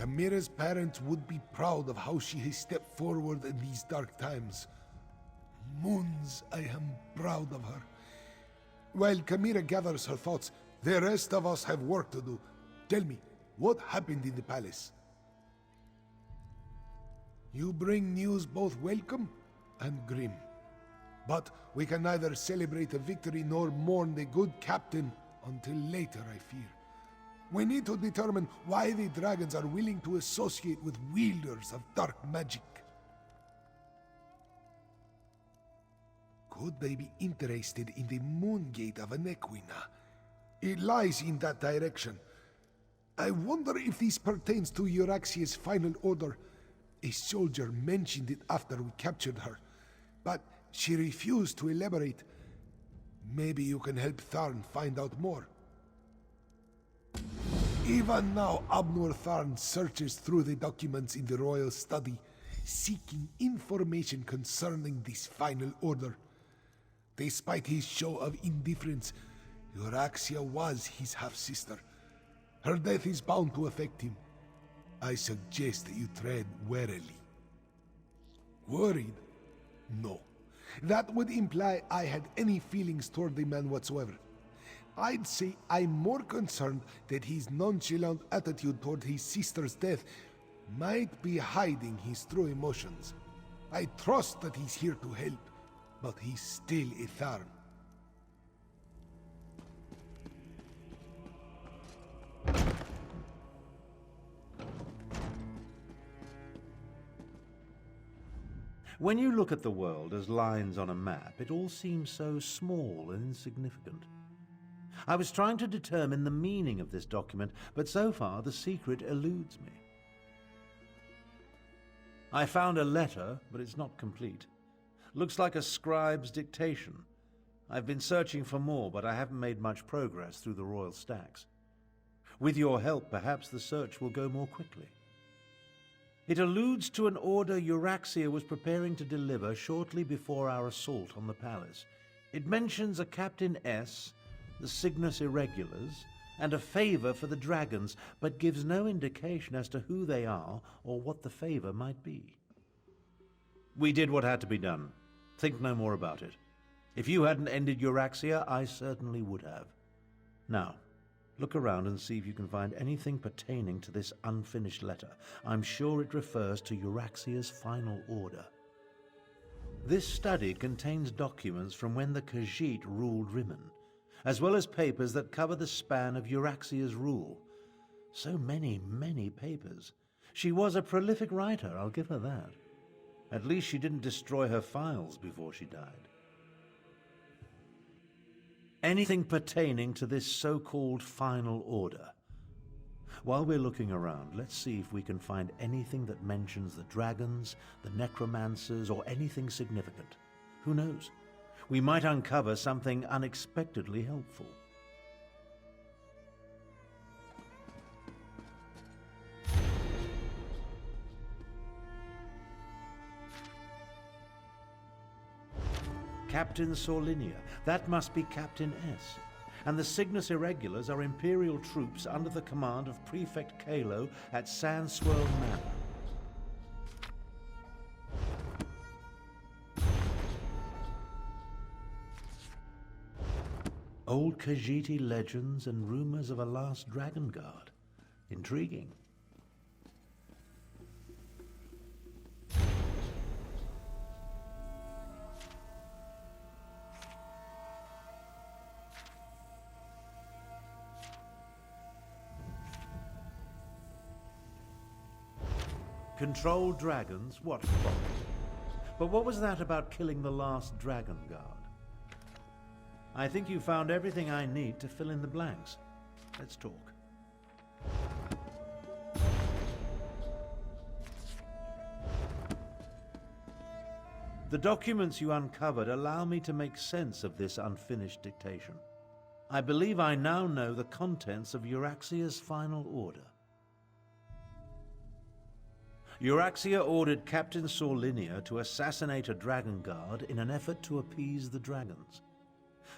Chimera's parents would be proud of how she has stepped forward in these dark times. Moons, I am proud of her. While Chimera gathers her thoughts, the rest of us have work to do. Tell me, what happened in the palace? You bring news both welcome and grim. But we can neither celebrate a victory nor mourn the good captain until later, I fear. We need to determine why the dragons are willing to associate with wielders of dark magic. Could they be interested in the moon gate of Anequina? It lies in that direction. I wonder if this pertains to Euraxia's final order. A soldier mentioned it after we captured her, but she refused to elaborate. Maybe you can help Tharn find out more. Even now, Abnur Tharn searches through the documents in the royal study, seeking information concerning this final order. Despite his show of indifference, Euraxia was his half-sister. Her death is bound to affect him. I suggest that you tread warily. Worried? No. That would imply I had any feelings toward the man whatsoever. I'd say I'm more concerned that his nonchalant attitude toward his sister's death might be hiding his true emotions. I trust that he's here to help, but he's still a Tharn. When you look at the world as lines on a map, it all seems so small and insignificant. I was trying to determine the meaning of this document, but so far the secret eludes me. I found a letter, but it's not complete. Looks like a scribe's dictation. I've been searching for more, but I haven't made much progress through the royal stacks. With your help, perhaps the search will go more quickly. It alludes to an order Euraxia was preparing to deliver shortly before our assault on the palace. It mentions a Captain S, the Cygnus Irregulars, and a favor for the dragons, but gives no indication as to who they are or what the favor might be. We did what had to be done. Think no more about it. If you hadn't ended Euraxia, I certainly would have. Now, look around and see if you can find anything pertaining to this unfinished letter. I'm sure it refers to Euraxia's final order. This study contains documents from when the Khajiit ruled Rimmon, as well as papers that cover the span of Euraxia's rule. So many papers. She was a prolific writer, I'll give her that. At least she didn't destroy her files before she died. Anything pertaining to this so-called final order. While we're looking around, let's see if we can find anything that mentions the dragons, the necromancers, or anything significant. Who knows? We might uncover something unexpectedly helpful. Captain Sorlinia. That must be Captain S. And the Cygnus Irregulars are Imperial troops under the command of Prefect Kalo at Sandswirl Manor. Old Khajiiti legends and rumors of a last dragon guard. Intriguing. Controlled dragons? What folly. But what was that about killing the last dragon guard? I think you found everything I need to fill in the blanks. Let's talk. The documents you uncovered allow me to make sense of this unfinished dictation. I believe I now know the contents of Euraxia's final order. Euraxia ordered Captain Sorlinia to assassinate a dragon guard in an effort to appease the dragons.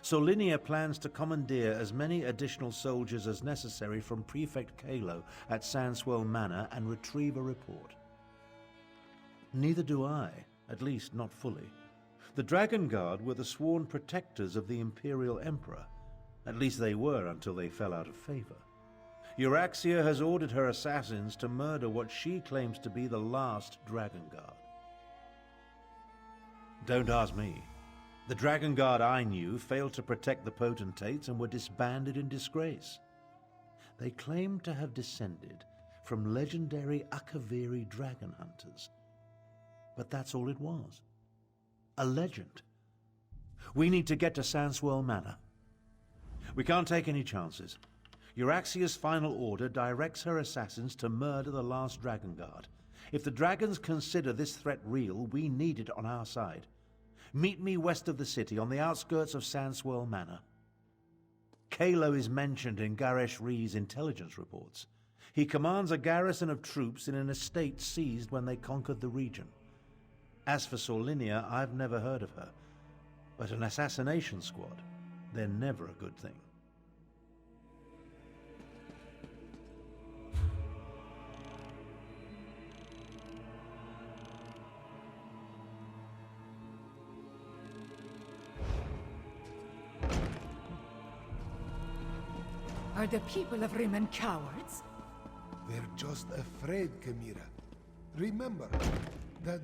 Solinia plans to commandeer as many additional soldiers as necessary from Prefect Kalo at Sandswell Manor and retrieve a report. Neither do I, at least not fully. The Dragon Guard were the sworn protectors of the Imperial Emperor. At least they were until they fell out of favor. Euraxia has ordered her assassins to murder what she claims to be the last Dragon Guard. Don't ask me. The Dragon Guard I knew failed to protect the potentates and were disbanded in disgrace. They claimed to have descended from legendary Akaviri dragon hunters. But that's all it was. A legend. We need to get to Sandswell Manor. We can't take any chances. Euraxia's final order directs her assassins to murder the last Dragon Guard. If the dragons consider this threat real, we need it on our side. Meet me west of the city, on the outskirts of Sandswell Manor. Kalo is mentioned in Garesh Ree's intelligence reports. He commands a garrison of troops in an estate seized when they conquered the region. As for Solinia, I've never heard of her. But an assassination squad, they're never a good thing. Are the people of Rimmon cowards? They're just afraid, Kamira. Remember, the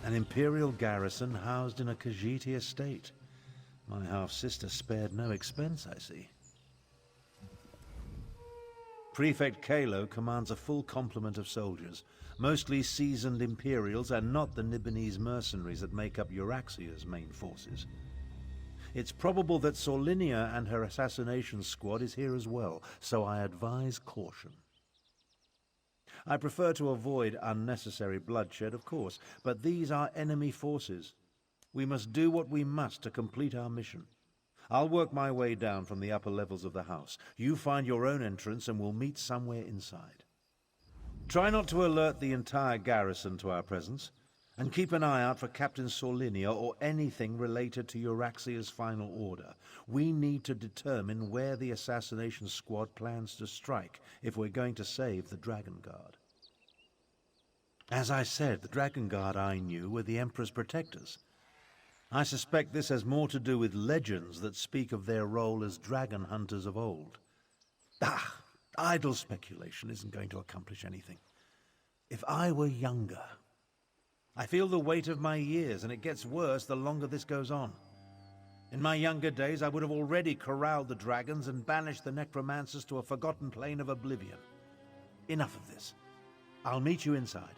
An Imperial garrison housed in a Khajiiti estate. My half-sister spared no expense, I see. Prefect Kalo commands a full complement of soldiers, mostly seasoned Imperials and not the Nibonese mercenaries that make up Euraxia's main forces. It's probable that Solinia and her assassination squad is here as well, so I advise caution. I prefer to avoid unnecessary bloodshed, of course, but these are enemy forces. We must do what we must to complete our mission. I'll work my way down from the upper levels of the house. You find your own entrance and we'll meet somewhere inside. Try not to alert the entire garrison to our presence, and keep an eye out for Captain Solinia or anything related to Euraxia's final order. We need to determine where the assassination squad plans to strike if we're going to save the Dragon Guard. As I said, the Dragon Guard I knew were the Emperor's protectors. I suspect this has more to do with legends that speak of their role as dragon hunters of old. Ah, idle speculation isn't going to accomplish anything. If I were younger... I feel the weight of my years, and it gets worse the longer this goes on. In my younger days, I would have already corralled the dragons and banished the necromancers to a forgotten plane of oblivion. Enough of this. I'll meet you inside.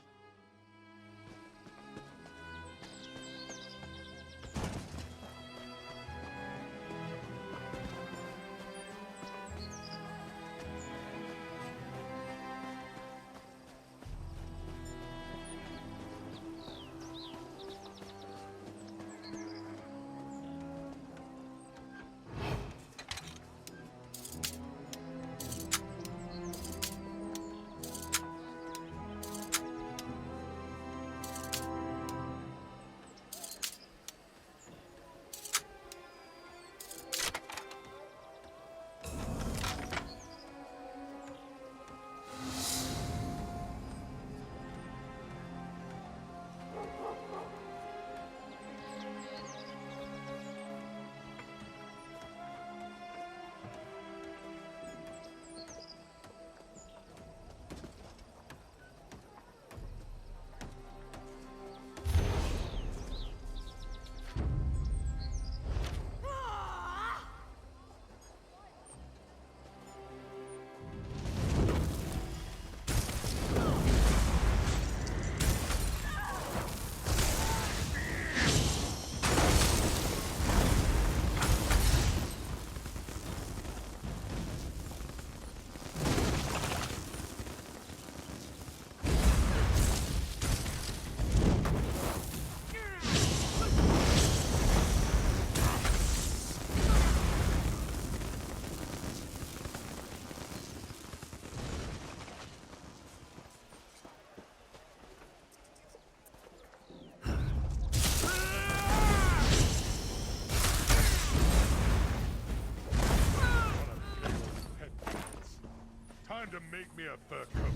Time to make me a fur coat.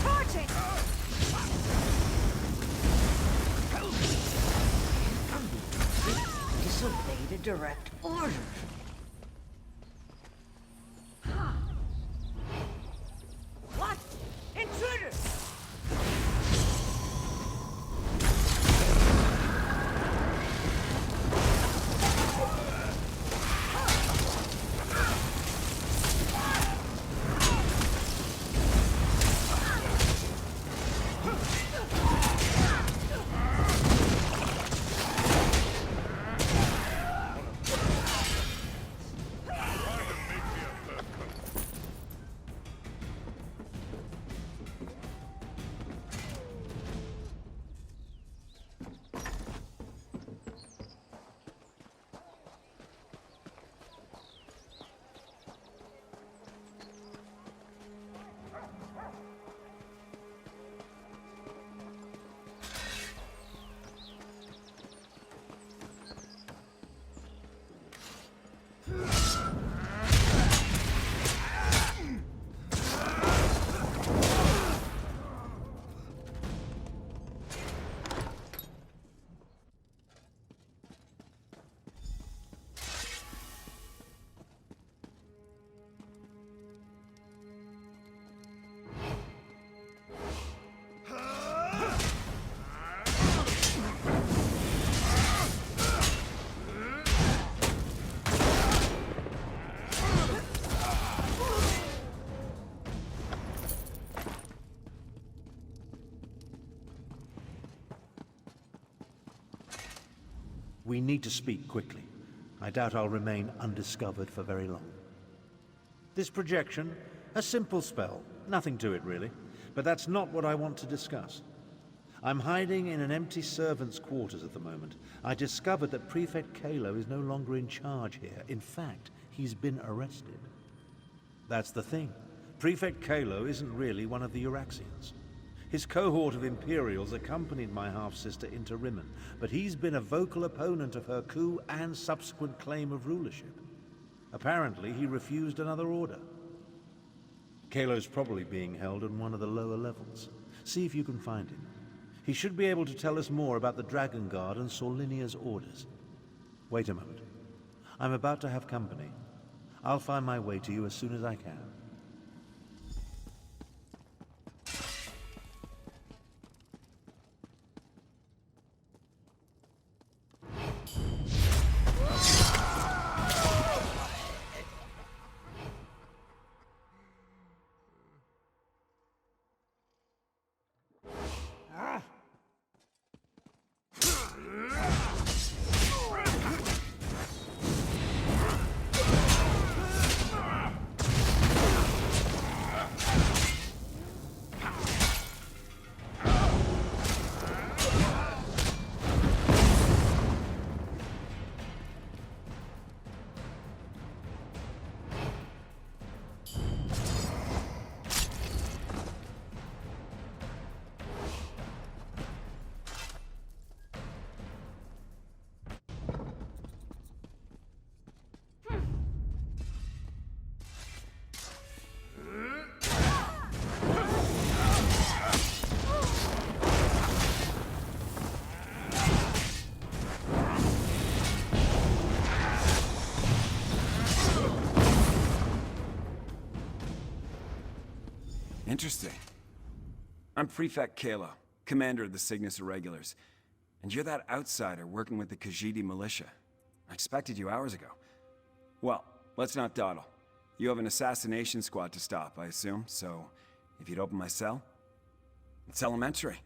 Torching! Disobeyed a direct order. What? Intruders! We need to speak quickly. I doubt I'll remain undiscovered for very long. This projection, a simple spell. Nothing to it, really. But that's not what I want to discuss. I'm hiding in an empty servant's quarters at the moment. I discovered that Prefect Kalo is no longer in charge here. In fact, he's been arrested. That's the thing. Prefect Kalo isn't really one of the Euraxians. His cohort of Imperials accompanied my half-sister into Rimmen, but he's been a vocal opponent of her coup and subsequent claim of rulership. Apparently, he refused another order. Kalo's probably being held in one of the lower levels. See if you can find him. He should be able to tell us more about the Dragon Guard and Solinia's orders. Wait a moment. I'm about to have company. I'll find my way to you as soon as I can. Interesting. I'm Prefect Kalo, commander of the Cygnus Irregulars. And you're that outsider working with the Khajiit militia. I expected you hours ago. Well, let's not dawdle. You have an assassination squad to stop, I assume, so if you'd open my cell? It's elementary.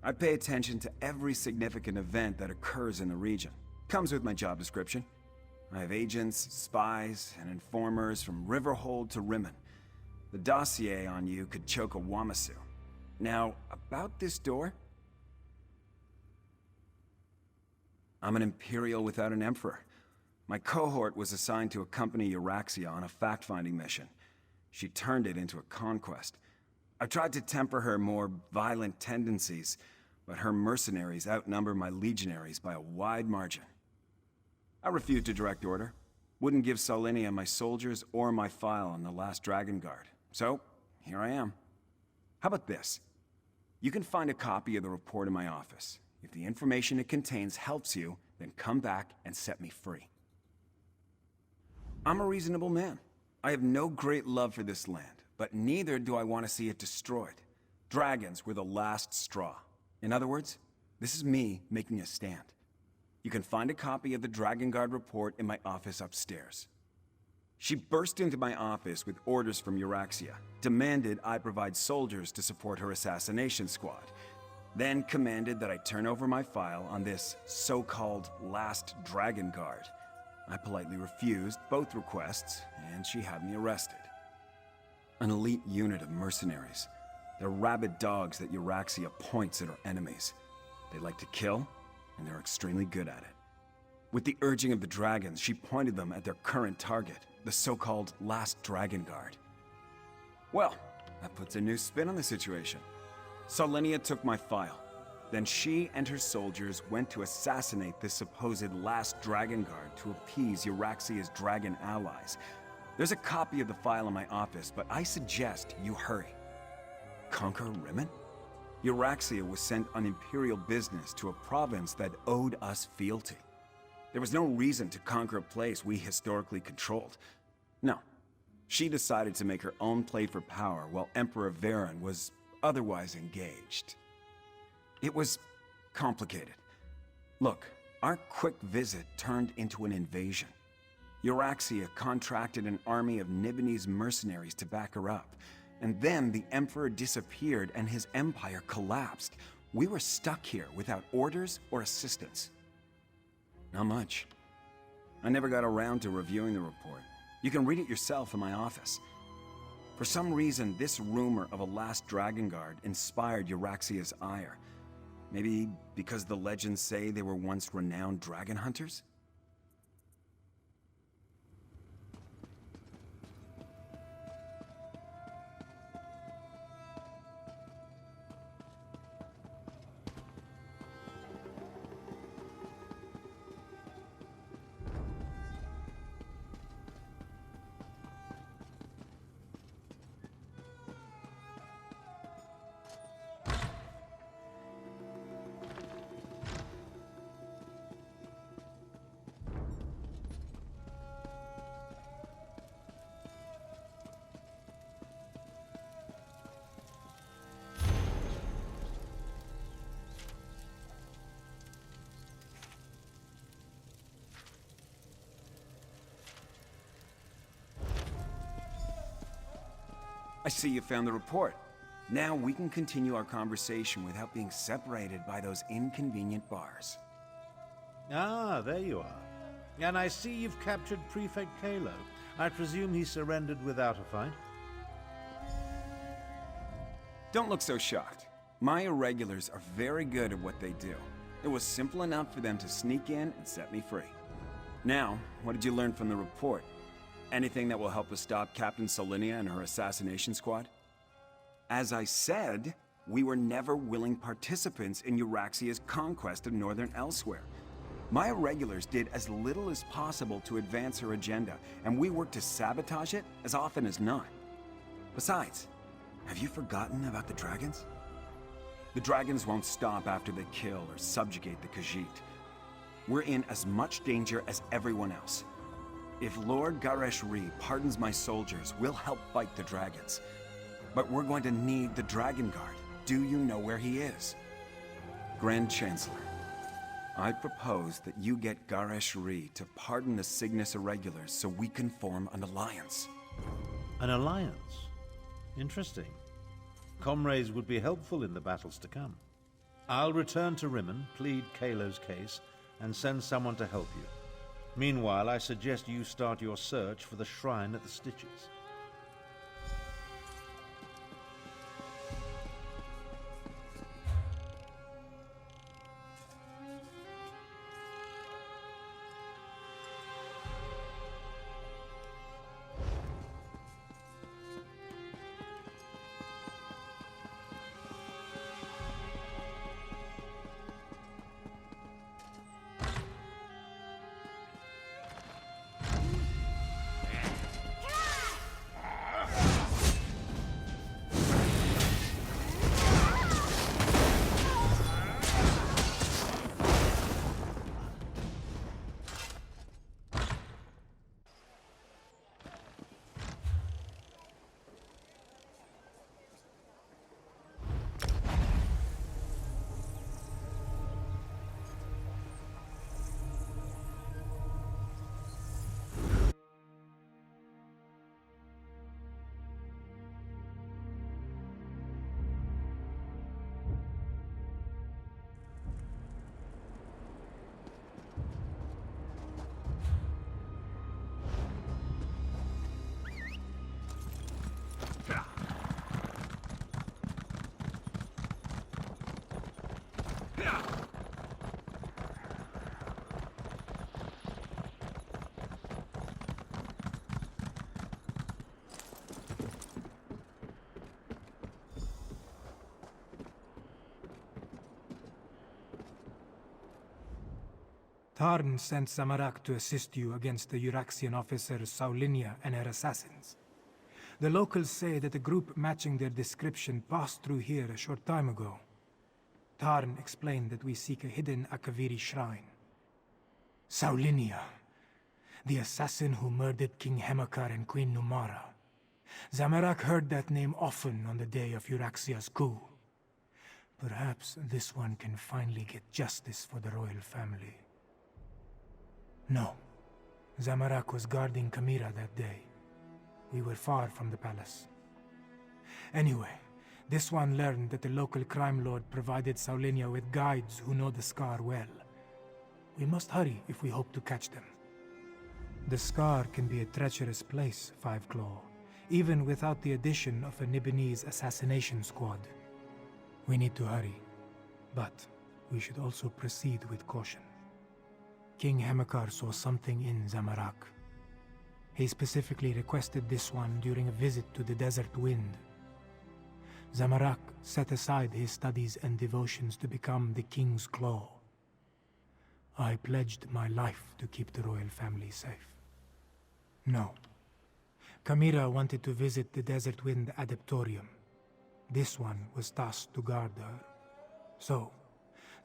I pay attention to every significant event that occurs in the region. Comes with my job description. I have agents, spies, and informers from Riverhold to Rimmen. The dossier on you could choke a Wamasu. Now, about this door? I'm an Imperial without an Emperor. My cohort was assigned to accompany Euraxia on a fact-finding mission. She turned it into a conquest. I tried to temper her more violent tendencies, but her mercenaries outnumber my legionaries by a wide margin. I refused a direct order. Wouldn't give Solinia my soldiers or my file on the last Dragon Guard. So, here I am. How about this? You can find a copy of the report in my office. If the information it contains helps you, then come back and set me free. I'm a reasonable man. I have no great love for this land, but neither do I want to see it destroyed. Dragons were the last straw. In other words, this is me making a stand. You can find a copy of the Dragon Guard report in my office upstairs. She burst into my office with orders from Euraxia, demanded I provide soldiers to support her assassination squad, then commanded that I turn over my file on this so-called last Dragon Guard. I politely refused both requests, and she had me arrested. An elite unit of mercenaries. They're rabid dogs that Euraxia points at her enemies. They like to kill, and they're extremely good at it. With the urging of the dragons, she pointed them at their current target, the so-called last Dragon Guard. Well, that puts a new spin on the situation. Solinia took my file. Then she and her soldiers went to assassinate this supposed last Dragon Guard to appease Euraxia's dragon allies. There's a copy of the file in my office, but I suggest you hurry. Conquer Rimmen? Euraxia was sent on imperial business to a province that owed us fealty. There was no reason to conquer a place we historically controlled. No. She decided to make her own play for power while Emperor Varen was otherwise engaged. It was complicated. Look, our quick visit turned into an invasion. Euraxia contracted an army of Nibonese mercenaries to back her up, and then the Emperor disappeared and his empire collapsed. We were stuck here without orders or assistance. Not much. I never got around to reviewing the report. You can read it yourself in my office. For some reason, this rumor of a last Dragon Guard inspired Euraxia's ire. Maybe because the legends say they were once renowned dragon hunters? I see you found the report. Now we can continue our conversation without being separated by those inconvenient bars. Ah, there you are. And I see you've captured Prefect Kalo. I presume he surrendered without a fight? Don't look so shocked. My irregulars are very good at what they do. It was simple enough for them to sneak in and set me free. Now, what did you learn from the report? Anything that will help us stop Captain Solinia and her assassination squad? As I said, we were never willing participants in Euraxia's conquest of Northern Elsewhere. My irregulars did as little as possible to advance her agenda, and we worked to sabotage it as often as not. Besides, have you forgotten about the dragons? The dragons won't stop after they kill or subjugate the Khajiit. We're in as much danger as everyone else. If Lord Garesh-Ri pardons my soldiers, we'll help fight the dragons. But we're going to need the Dragon Guard. Do you know where he is? Grand Chancellor, I propose that you get Garesh-Ri to pardon the Cygnus Irregulars so we can form an alliance. An alliance? Interesting. Comrades would be helpful in the battles to come. I'll return to Rimmon, plead Kalo's case, and send someone to help you. Meanwhile, I suggest you start your search for the shrine at the Stitches. Tarn sent Samarak to assist you against the Euraxian officers Saulinia and her assassins. The locals say that a group matching their description passed through here a short time ago. Tarn explained that we seek a hidden Akaviri shrine. Saulinia, the assassin who murdered King Hemakar and Queen Numara. Samarak heard that name often on the day of Euraxia's coup. Perhaps this one can finally get justice for the royal family. No. Samarak was guarding Kamira that day. We were far from the palace. Anyway, this one learned that the local crime lord provided Saulinia with guides who know the Scar well. We must hurry if we hope to catch them. The Scar can be a treacherous place, Five Claw, even without the addition of a Nibonese assassination squad. We need to hurry, but we should also proceed with caution. King Hemakar saw something in Samarak. He specifically requested this one during a visit to the Desert Wind. Samarak set aside his studies and devotions to become the King's Claw. I pledged my life to keep the royal family safe. No. Kamira wanted to visit the Desert Wind Adeptorium. This one was tasked to guard her. So,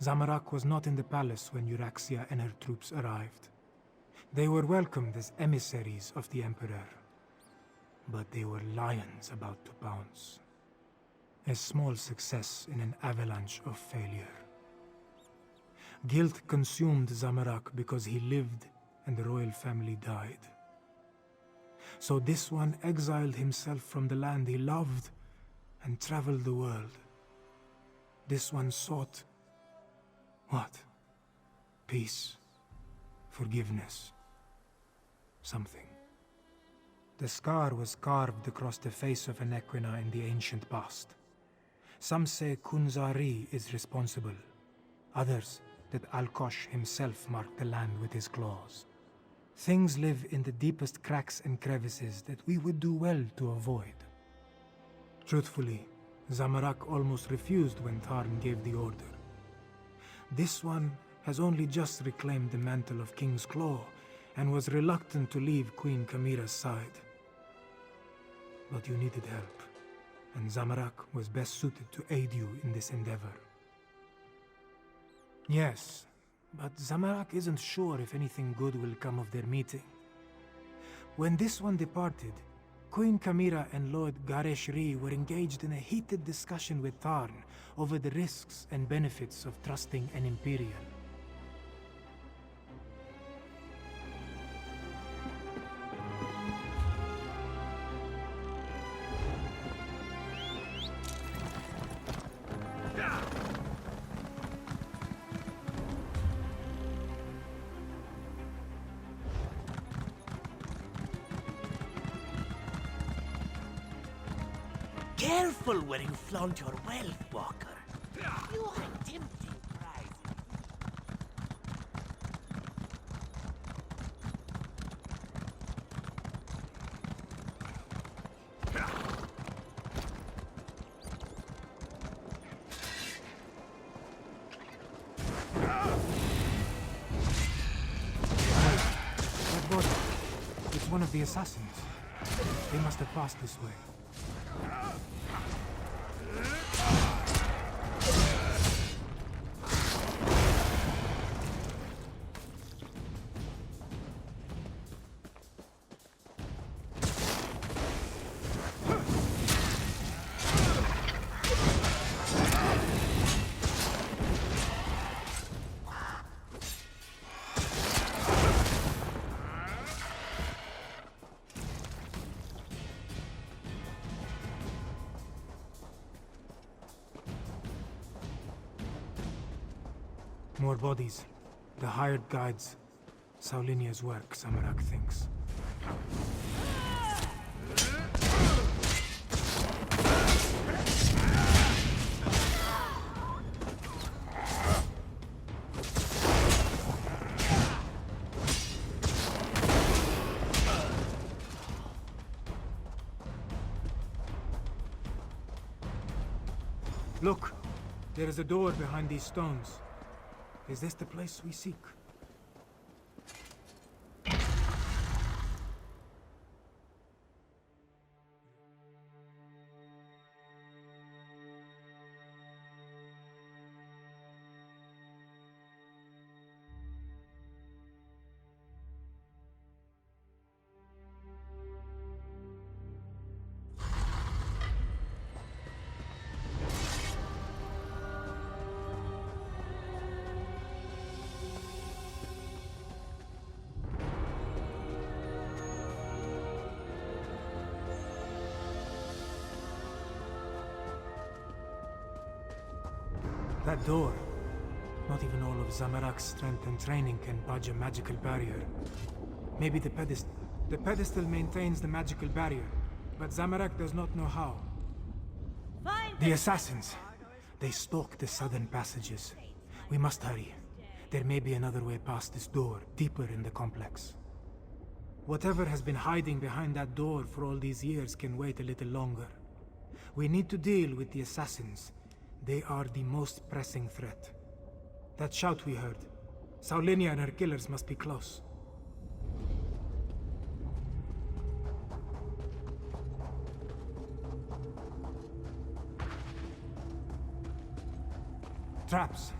Samarak was not in the palace when Euraxia and her troops arrived. They were welcomed as emissaries of the Emperor. But they were lions about to pounce. A small success in an avalanche of failure. Guilt consumed Samarak because he lived and the royal family died. So this one exiled himself from the land he loved and traveled the world. This one sought... what? Peace. Forgiveness. Something. The scar was carved across the face of an Equina in the ancient past. Some say Kunzari is responsible. Others, that Alkosh himself marked the land with his claws. Things live in the deepest cracks and crevices that we would do well to avoid. Truthfully, Zamorak almost refused when Tharn gave the order. This one has only just reclaimed the mantle of King's Claw and was reluctant to leave Queen Kamira's side. But you needed help, and Zamorak was best suited to aid you in this endeavor. Yes, but Zamorak isn't sure if anything good will come of their meeting. When this one departed, Queen Kamira and Lord Garesh Ri were engaged in a heated discussion with Tharn over the risks and benefits of trusting an Imperial. Careful where you flaunt your wealth, Walker. You are tempting prizes. That body, it's one of the assassins. They must have passed this way. More bodies. The hired guides. Saulinia's work, Zamorak thinks. Look! There is a door behind these stones. Is this the place we seek? That door. Not even all of Zamorak's strength and training can budge a magical barrier. Maybe the pedestal... The pedestal maintains the magical barrier, but Zamorak does not know how. The assassins. They stalk the southern passages. We must hurry. There may be another way past this door, deeper in the complex. Whatever has been hiding behind that door for all these years can wait a little longer. We need to deal with the assassins. They are the most pressing threat. That shout we heard. Saulinia and her killers must be close. Traps.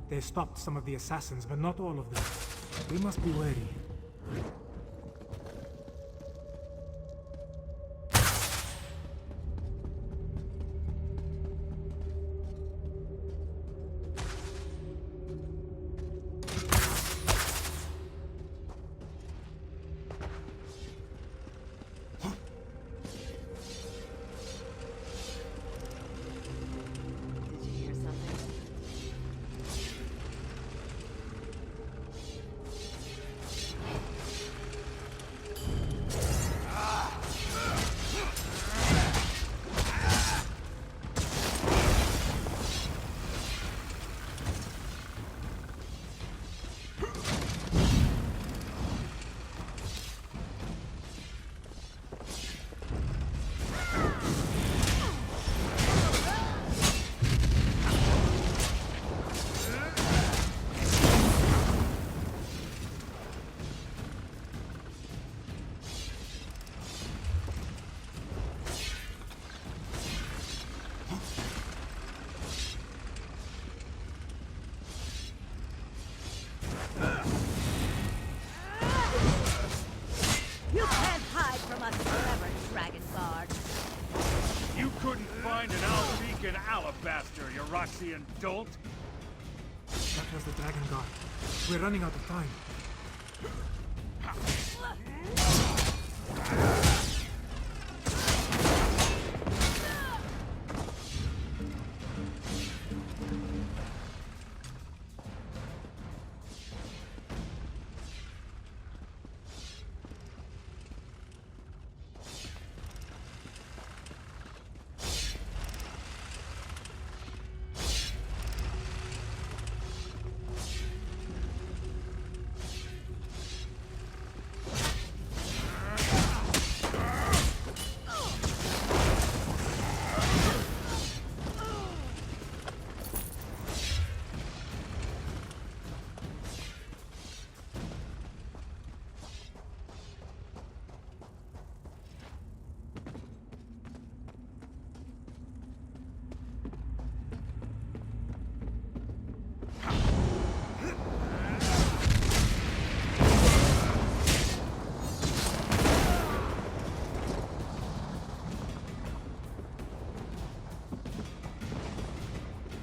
They stopped some of the assassins, but not all of them. We must be wary. fucking alabaster, you Roxian dolt! That was the Dragon Guard. We're running out of time.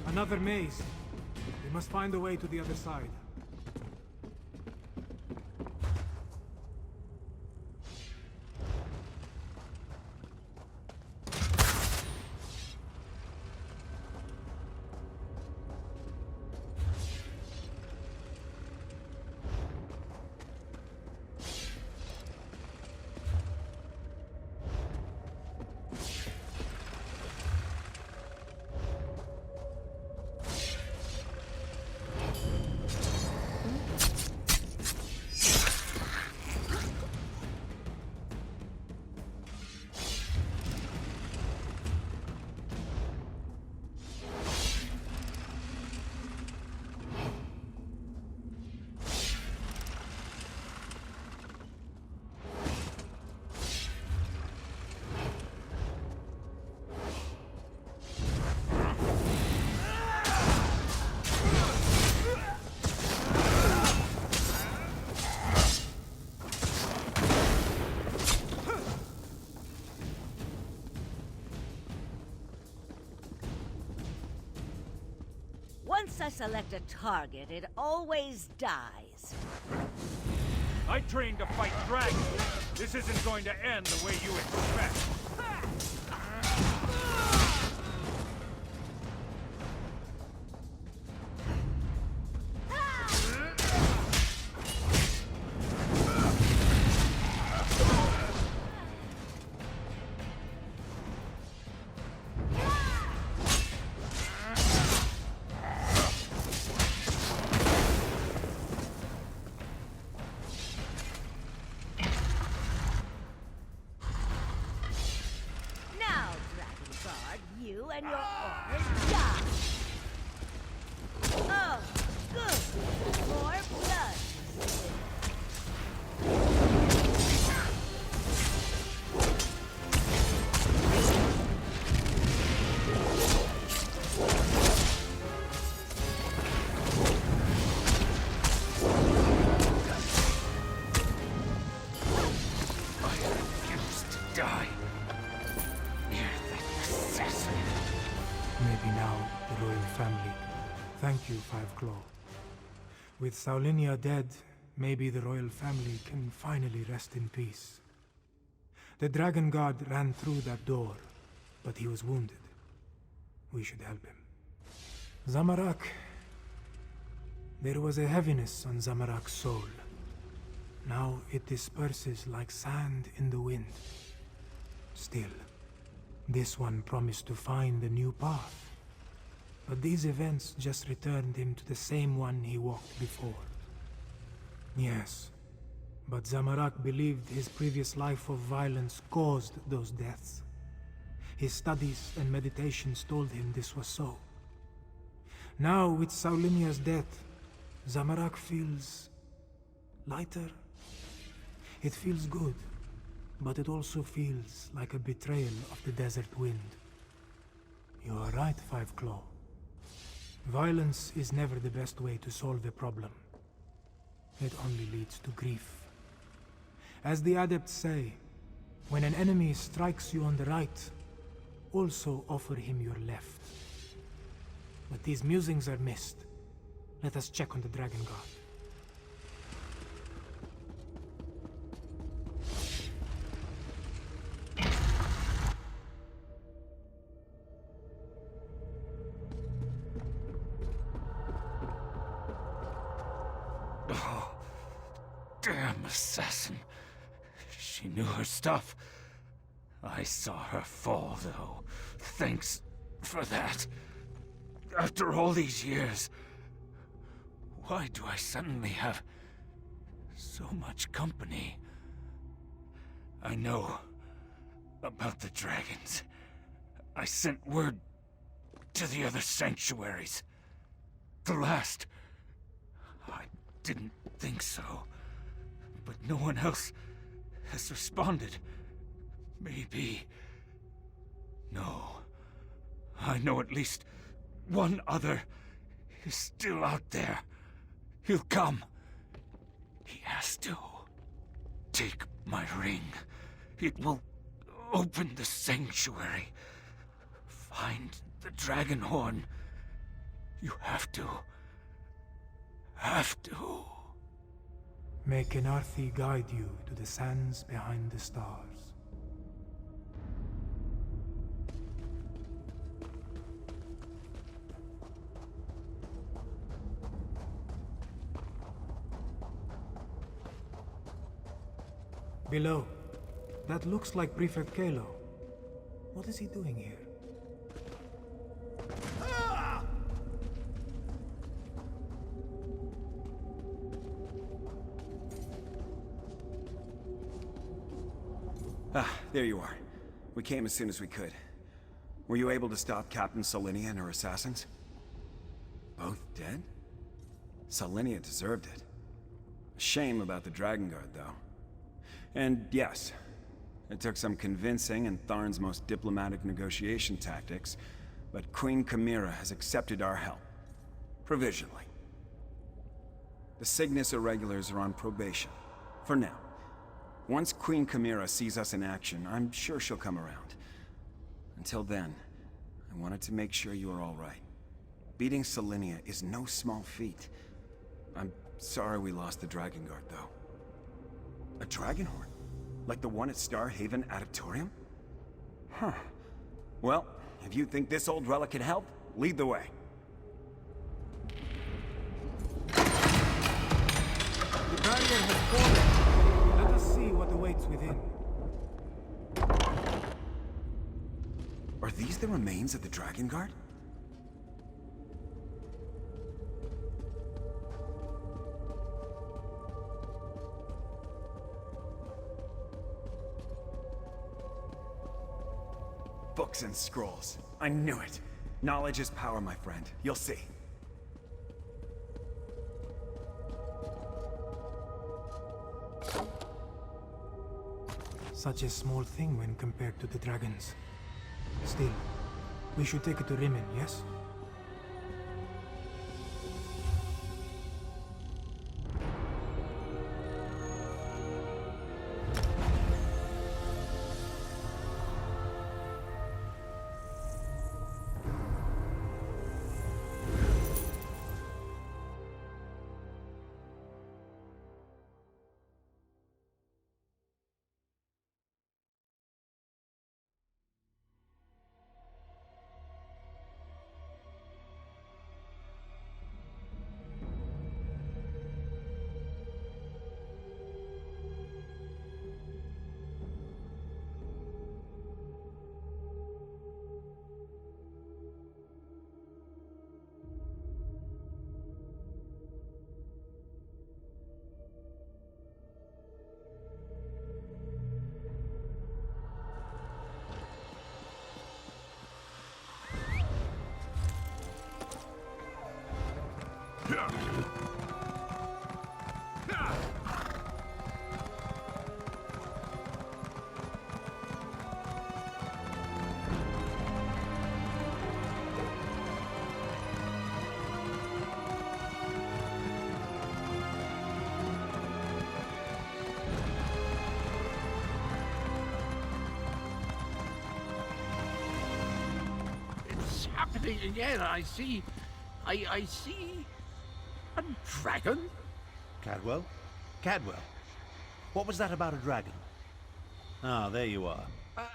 Another maze. We must find a way to the other side. Once I select a target, it always dies. I trained to fight dragons. This isn't going to end the way you expect. Now, Dragon Guard, you and your orders die. Oh, good. More blood. Die. Maybe now, the royal family. Thank you, Five Claw. With Saulinia dead, maybe the royal family can finally rest in peace. The Dragon Guard ran through that door, but he was wounded. We should help him. Zamarak. There was a heaviness on Zamarak's soul. Now it disperses like sand in the wind. Still, this one promised to find a new path. But these events just returned him to the same one he walked before. Yes, but Zamarak believed his previous life of violence caused those deaths. His studies and meditations told him this was so. Now, with Saulinia's death, Zamarak feels lighter. It feels good, but it also feels like a betrayal of the desert wind. You are right, Five Claw. Violence is never the best way to solve a problem. It only leads to grief. As the adepts say, when an enemy strikes you on the right, also offer him your left. But these musings are missed. Let us check on the Dragon Guard. Oh, damn assassin. She knew her stuff. I saw her fall, though. Thanks for that. After all these years, why do I suddenly have so much company? I know about the dragons. I sent word to the other sanctuaries. The last... I didn't think so. But no one else has responded. Maybe... No. I know at least one other is still out there. He'll come. He has to. Take my ring. It will open the sanctuary. Find the dragon horn. You have to. Have to. May Kenarthi guide you to the sands behind the stars. Below. That looks like Prefect Kalo. What is he doing here? There you are. We came as soon as we could. Were you able to stop Captain Solinia and her assassins? Both dead? Solinia deserved it. A shame about the Dragon Guard, though. And yes, it took some convincing and Tharn's most diplomatic negotiation tactics, but Queen Chimera has accepted our help. Provisionally. The Cygnus Irregulars are on probation. For now. Once Queen Chimera sees us in action, I'm sure she'll come around. Until then, I wanted to make sure you are all right. Beating Solinia is no small feat. I'm sorry we lost the Dragon Guard, though. A Dragonhorn? Like the one at Star Haven Adeptorium? Huh. Well, if you think this old relic can help, lead the way. The barrier has fallen. Let us see what awaits within. Are these the remains of the Dragon Guard? Books and scrolls. I knew it. Knowledge is power, my friend. You'll see. Such a small thing when compared to the dragons. Still, we should take it to Rimmon, yes? understanding again. I see a dragon. Cadwell? Cadwell? What was that about a dragon? Ah, there you are.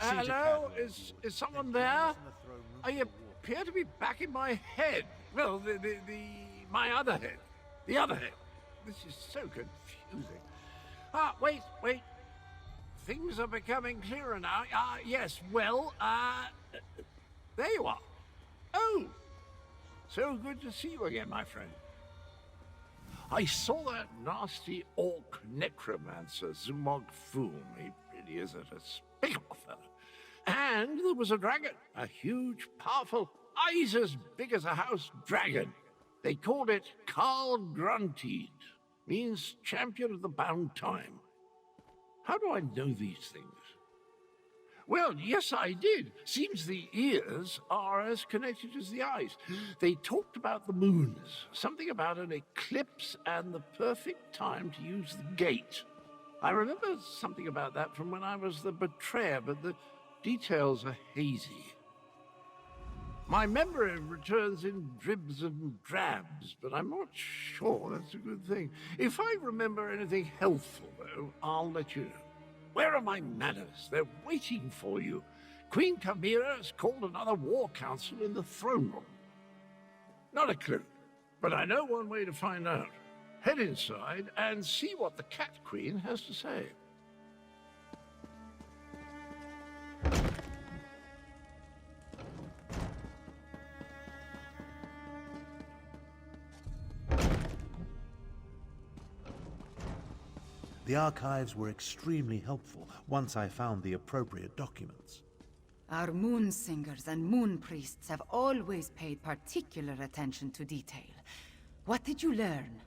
See to Hello? Cadwell. Is someone there? I appear to be back in my head. Well, my other head. The other head. This is so confusing. Wait. Things are becoming clearer now. Yes, well, there you are. Oh, so good to see you again, my friend. I saw that nasty orc necromancer, Zumog Foom. He really is a despicable fellow. And there was a dragon, a huge, powerful, eyes as big as a house dragon. They called it Carl Grunteed, means champion of the bound time. How do I know these things? Well, yes, I did. Seems the ears are as connected as the eyes. They talked about the moons, something about an eclipse and the perfect time to use the gate. I remember something about that from when I was the betrayer, but the details are hazy. My memory returns in dribs and drabs, but I'm not sure that's a good thing. If I remember anything helpful, though, I'll let you know. Where are my manners? They're waiting for you. Queen Chimera has called another war council in the throne room. Not a clue, but I know one way to find out. Head inside and see what the Cat Queen has to say. The archives were extremely helpful once I found the appropriate documents. Our moon singers and moon priests have always paid particular attention to detail. What did you learn?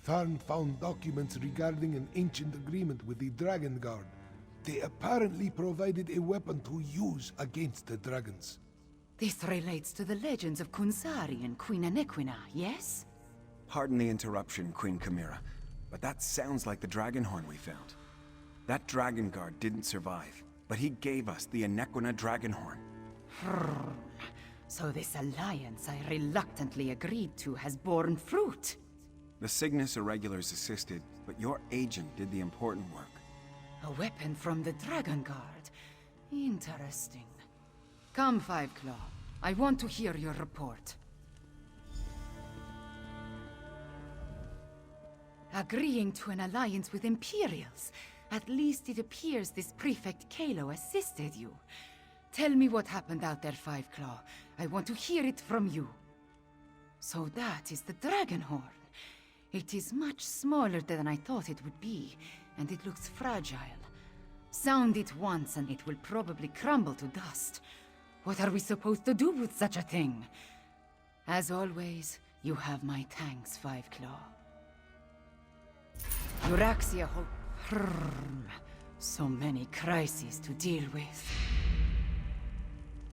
Tharn found documents regarding an ancient agreement with the Dragon Guard. They apparently provided a weapon to use against the dragons. This relates to the legends of Kunsari and Queen Anequina, yes? Pardon the interruption, Queen Chimera, but that sounds like the dragon horn we found. That dragon guard didn't survive, but he gave us the Anequina dragon horn. So this alliance I reluctantly agreed to has borne fruit. The Cygnus Irregulars assisted, but your agent did the important work. A weapon from the Dragon Guard. Interesting. Come, Five Claw. I want to hear your report. Agreeing to an alliance with Imperials. At least it appears this Prefect Kalo assisted you. Tell me what happened out there, Five Claw. I want to hear it from you. So that is the Dragon Horn. It is much smaller than I thought it would be, and it looks fragile. Sound it once and it will probably crumble to dust. What are we supposed to do with such a thing? As always, you have my thanks, Five Claw. Euraxia So many crises to deal with.